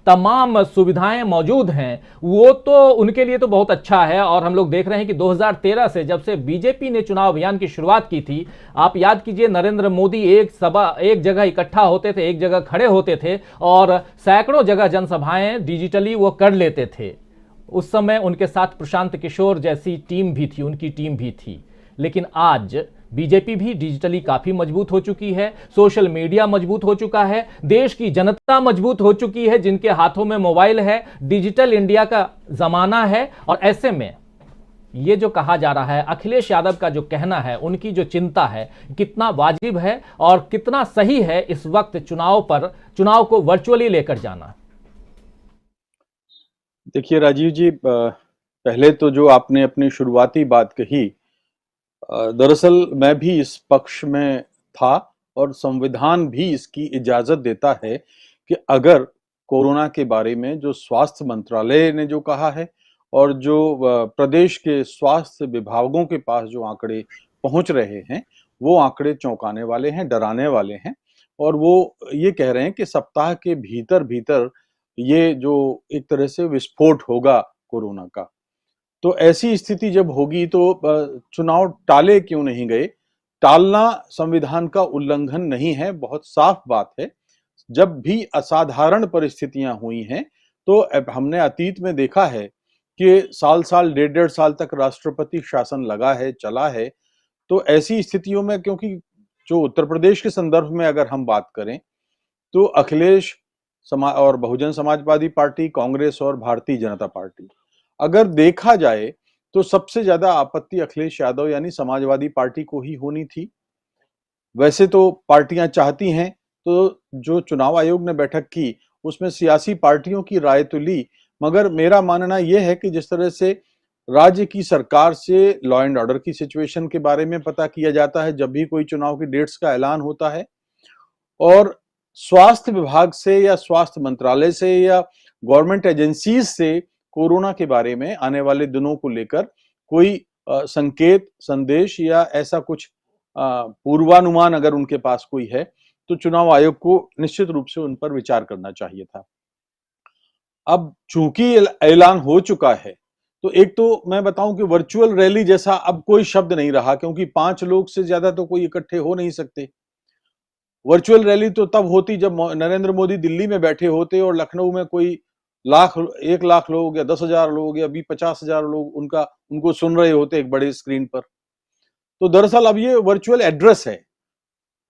तमाम सुविधाएं मौजूद हैं, वो तो उनके लिए तो बहुत अच्छा है। और हम लोग देख रहे हैं कि 2013 से जब से बीजेपी ने चुनाव अभियान की शुरुआत की थी, आप याद कीजिए, नरेंद्र मोदी एक जगह इकट्ठा होते थे, एक जगह खड़े होते थे और सैकड़ों जगह जनसभाएं डिजिटली वो कर लेते थे। उस समय उनके साथ प्रशांत किशोर जैसी टीम भी थी, उनकी टीम भी थी। लेकिन आज बीजेपी भी डिजिटली काफी मजबूत हो चुकी है, सोशल मीडिया मजबूत हो चुका है, देश की जनता मजबूत हो चुकी है जिनके हाथों में मोबाइल है, डिजिटल इंडिया का जमाना है। और ऐसे में ये जो कहा जा रहा है, अखिलेश यादव का जो कहना है, उनकी जो चिंता है, कितना वाजिब है और कितना सही है इस वक्त चुनाव को वर्चुअली लेकर जाना। देखिए राजीव जी, पहले तो जो आपने अपनी शुरुआती बात कही, दरअसल मैं भी इस पक्ष में था और संविधान भी इसकी इजाजत देता है कि अगर कोरोना के बारे में जो स्वास्थ्य मंत्रालय ने जो कहा है और जो प्रदेश के स्वास्थ्य विभागों के पास जो आंकड़े पहुंच रहे हैं, वो आंकड़े चौंकाने वाले हैं, डराने वाले हैं। और वो ये कह रहे हैं कि सप्ताह के भीतर भीतर ये जो एक तरह से विस्फोट होगा कोरोना का। तो ऐसी स्थिति जब होगी तो चुनाव टाले क्यों नहीं गए? टालना संविधान का उल्लंघन नहीं है, बहुत साफ बात है। जब भी असाधारण परिस्थितियां हुई हैं, तो अब हमने अतीत में देखा है कि साल-साल, डेढ़-डेढ़ साल तक राष्ट्रपति शासन लगा है, चला है। तो ऐसी स्थितियों में, क्योंकि जो उत्तर प्रदेश के संदर्भ में अगर हम बात करें, तो अखिलेश और बहुजन समाजवादी पार्टी, कांग्रेस और भारतीय जनता पार्टी, अगर देखा जाए तो सबसे ज्यादा आपत्ति अखिलेश यादव यानी समाजवादी पार्टी को ही होनी थी। वैसे तो पार्टियां चाहती हैं, तो जो चुनाव आयोग ने बैठक की उसमें सियासी पार्टियों की राय तो ली, मगर मेरा मानना यह है कि जिस तरह से राज्य की सरकार से लॉ एंड ऑर्डर की सिचुएशन के बारे में पता किया जाता है जब भी कोई चुनाव की डेट्स का ऐलान होता है, और स्वास्थ्य विभाग से या स्वास्थ्य मंत्रालय से या गवर्नमेंट एजेंसीज से कोरोना के बारे में आने वाले दिनों को लेकर कोई संकेत, संदेश या ऐसा कुछ पूर्वानुमान अगर उनके पास कोई है, तो चुनाव आयोग को निश्चित रूप से उन पर विचार करना चाहिए था। अब चूंकि ऐलान हो चुका है, तो एक तो मैं बताऊं कि वर्चुअल रैली जैसा अब कोई शब्द नहीं रहा, क्योंकि 5 लोग से ज्यादा तो कोई इकट्ठे हो नहीं सकते। वर्चुअल रैली तो तब होती जब नरेंद्र मोदी दिल्ली में बैठे होते और लखनऊ में कोई 1 लाख लोग या 10,000 लोग या भी 50,000 लोग उनको सुन रहे होते एक बड़े स्क्रीन पर। तो दरअसल अब ये वर्चुअल एड्रेस है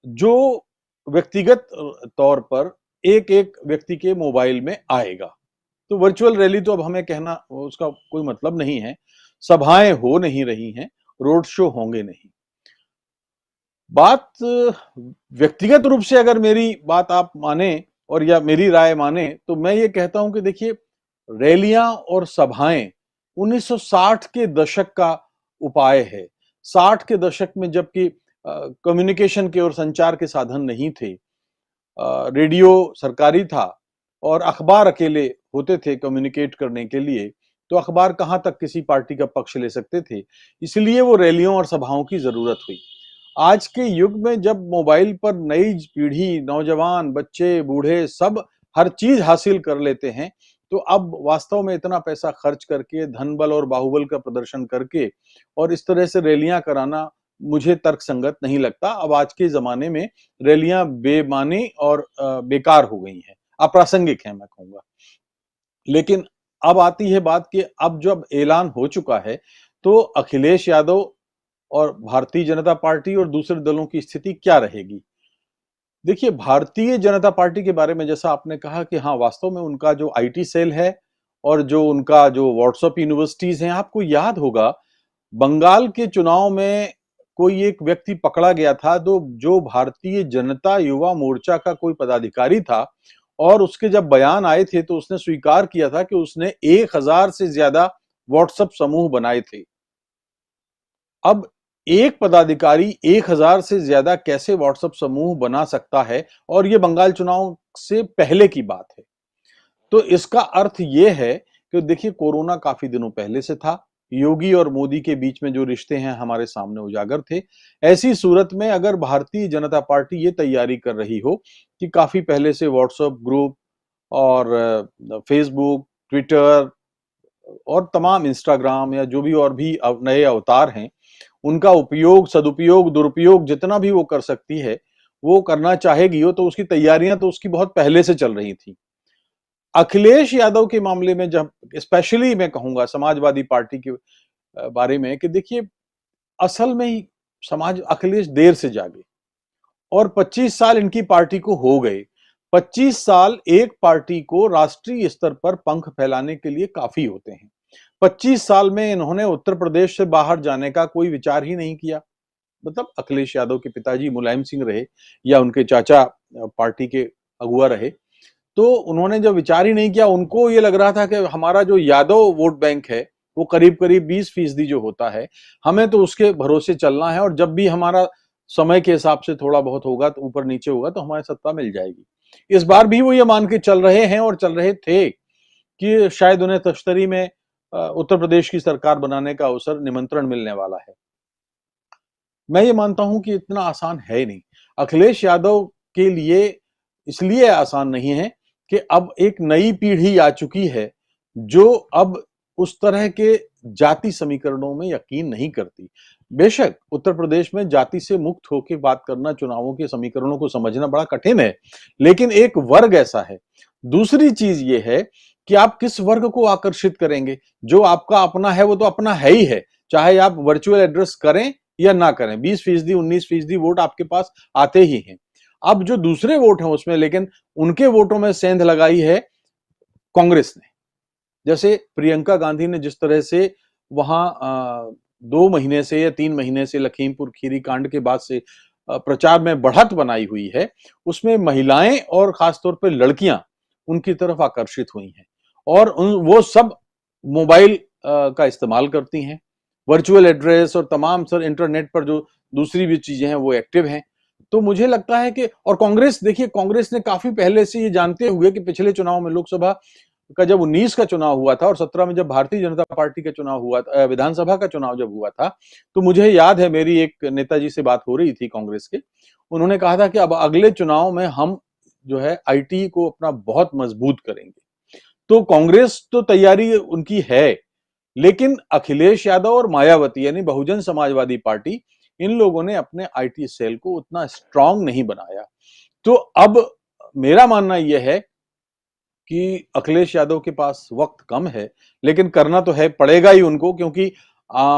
जो व्यक्तिगत तौर पर एक एक व्यक्ति के मोबाइल में आएगा। तो वर्चुअल रैली तो अब हमें कहना उसका कोई मतलब नहीं है। सभाएं हो नहीं रही हैं, रोड शो होंगे नहीं। बात व्यक्तिगत रूप से अगर मेरी बात आप माने और या मेरी राय माने, तो मैं ये कहता हूं कि देखिए, रैलियां और सभाएं 1960 के दशक का उपाय है। 60 के दशक में जबकि कम्युनिकेशन के और संचार के साधन नहीं थे, रेडियो सरकारी था और अखबार अकेले होते थे कम्युनिकेट करने के लिए, तो अखबार कहां तक किसी पार्टी का पक्ष ले सकते थे। इसलिए वो रैलियों और सभाओं की जरूरत हुई। आज के युग में जब मोबाइल पर नई पीढ़ी, नौजवान, बच्चे, बूढ़े सब हर चीज हासिल कर लेते हैं, तो अब वास्तव में इतना पैसा खर्च करके, धन बल और बाहुबल का प्रदर्शन करके और इस तरह से रैलियां कराना मुझे तर्कसंगत नहीं लगता। अब आज के जमाने में रैलियां बेमानी और बेकार हो गई हैं, अप्रासंगिक हैं मैं कहूंगा। लेकिन अब आती है बात कि अब जब ऐलान हो चुका है, तो अखिलेश यादव और भारतीय जनता पार्टी और दूसरे दलों की स्थिति क्या रहेगी? देखिए, भारतीय जनता पार्टी के बारे में जैसा आपने कहा कि हाँ, वास्तव में उनका जो आईटी सेल है और जो उनका जो व्हाट्सएप यूनिवर्सिटीज हैं, आपको याद होगा बंगाल के चुनाव में कोई एक व्यक्ति पकड़ा गया था, जो भारतीय जनता युवा मोर्चा का कोई पदाधिकारी था, और उसके जब बयान आए थे तो उसने स्वीकार किया था कि उसने 1000 से ज्यादा व्हाट्सएप समूह बनाए थे। अब एक पदाधिकारी 1000 से ज्यादा कैसे व्हाट्सएप समूह बना सकता है, और ये बंगाल चुनाव से पहले की बात है। तो इसका अर्थ ये है कि देखिए, कोरोना काफी दिनों पहले से था, योगी और मोदी के बीच में जो रिश्ते हैं हमारे सामने उजागर थे। ऐसी सूरत में अगर भारतीय जनता पार्टी ये तैयारी कर रही हो कि काफी पहले से व्हाट्सएप ग्रुप और फेसबुक, ट्विटर और तमाम इंस्टाग्राम या जो भी और भी नए अवतार हैं, उनका उपयोग, सदुपयोग, दुरुपयोग जितना भी वो कर सकती है, वो करना चाहेगी वो, तो उसकी तैयारियां तो उसकी बहुत पहले से चल रही थी। अखिलेश यादव के मामले में जब स्पेशली मैं कहूंगा समाजवादी पार्टी के बारे में कि देखिए, असल में ही समाज अखिलेश देर से जागे और 25 साल इनकी पार्टी को हो गए। 25 साल एक पार्टी को राष्ट्रीय स्तर पर पंख फैलाने के लिए काफी होते हैं। 25 साल में इन्होंने उत्तर प्रदेश से बाहर जाने का कोई विचार ही नहीं किया। मतलब अखिलेश यादव के पिताजी मुलायम सिंह रहे या उनके चाचा पार्टी के अगुआ रहे, तो उन्होंने जब विचार ही नहीं किया, उनको ये लग रहा था कि हमारा जो यादव वोट बैंक है वो करीब करीब 20% जो होता है, हमें तो उसके भरोसे चलना है और जब भी हमारा समय के हिसाब से थोड़ा बहुत होगा तो ऊपर नीचे होगा तो हमारी सत्ता मिल जाएगी। इस बार भी वो ये मान के चल रहे हैं और चल रहे थे कि शायद उन्हें तश्तरी में उत्तर प्रदेश की सरकार बनाने का अवसर, निमंत्रण मिलने वाला है। मैं ये मानता हूं कि इतना आसान है ही नहीं। अखिलेश यादव के लिए इसलिए आसान नहीं है कि अब एक नई पीढ़ी आ चुकी है जो अब उस तरह के जाति समीकरणों में यकीन नहीं करती। बेशक उत्तर प्रदेश में जाति से मुक्त होकर बात करना, चुनावों के समीकरणों को समझना बड़ा कठिन है, लेकिन एक वर्ग ऐसा है। दूसरी चीज ये है कि आप किस वर्ग को आकर्षित करेंगे। जो आपका अपना है वो तो अपना है ही है, चाहे आप वर्चुअल एड्रेस करें या ना करें। 20%, 19% वोट आपके पास आते ही हैं। अब जो दूसरे वोट हैं उसमें, लेकिन उनके वोटों में सेंध लगाई है कांग्रेस ने। जैसे प्रियंका गांधी ने जिस तरह से वहां 2 महीने से या 3 महीने से लखीमपुर खीरी कांड के बाद से प्रचार में बढ़त बनाई हुई है, उसमें महिलाएं और खासतौर पर लड़कियां उनकी तरफ आकर्षित हुई हैं और वो सब मोबाइल का इस्तेमाल करती हैं, वर्चुअल एड्रेस और तमाम सर इंटरनेट पर जो दूसरी भी चीजें हैं वो एक्टिव हैं। तो मुझे लगता है कि और कांग्रेस, देखिए कांग्रेस ने काफी पहले से ये जानते हुए कि पिछले चुनाव में लोकसभा का जब 19 का चुनाव हुआ था और 17 में जब भारतीय जनता पार्टी का चुनाव हुआ था, विधानसभा का चुनाव जब हुआ था, तो मुझे याद है मेरी एक नेताजी से बात हो रही थी कांग्रेस के। उन्होंने कहा था कि अब अगले चुनाव में हम जो है आईटी को अपना बहुत मजबूत करेंगे। तो कांग्रेस तो तैयारी उनकी है, लेकिन अखिलेश यादव और मायावती यानी बहुजन समाजवादी पार्टी, इन लोगों ने अपने आईटी सेल को उतना स्ट्रांग नहीं बनाया। तो अब मेरा मानना यह है कि अखिलेश यादव के पास वक्त कम है, लेकिन करना तो है, पड़ेगा ही उनको, क्योंकि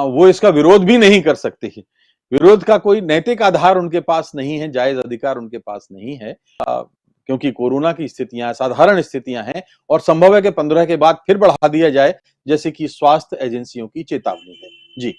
वो इसका विरोध भी नहीं कर सकते ही। विरोध का कोई नैतिक आधार उनके पास नहीं है, जायज अधिकार उनके पास नहीं है, क्योंकि कोरोना की स्थितियां साधारण स्थितियां हैं और संभव है कि 15 के बाद फिर बढ़ा दिया जाए, जैसे कि स्वास्थ्य एजेंसियों की चेतावनी है। जी।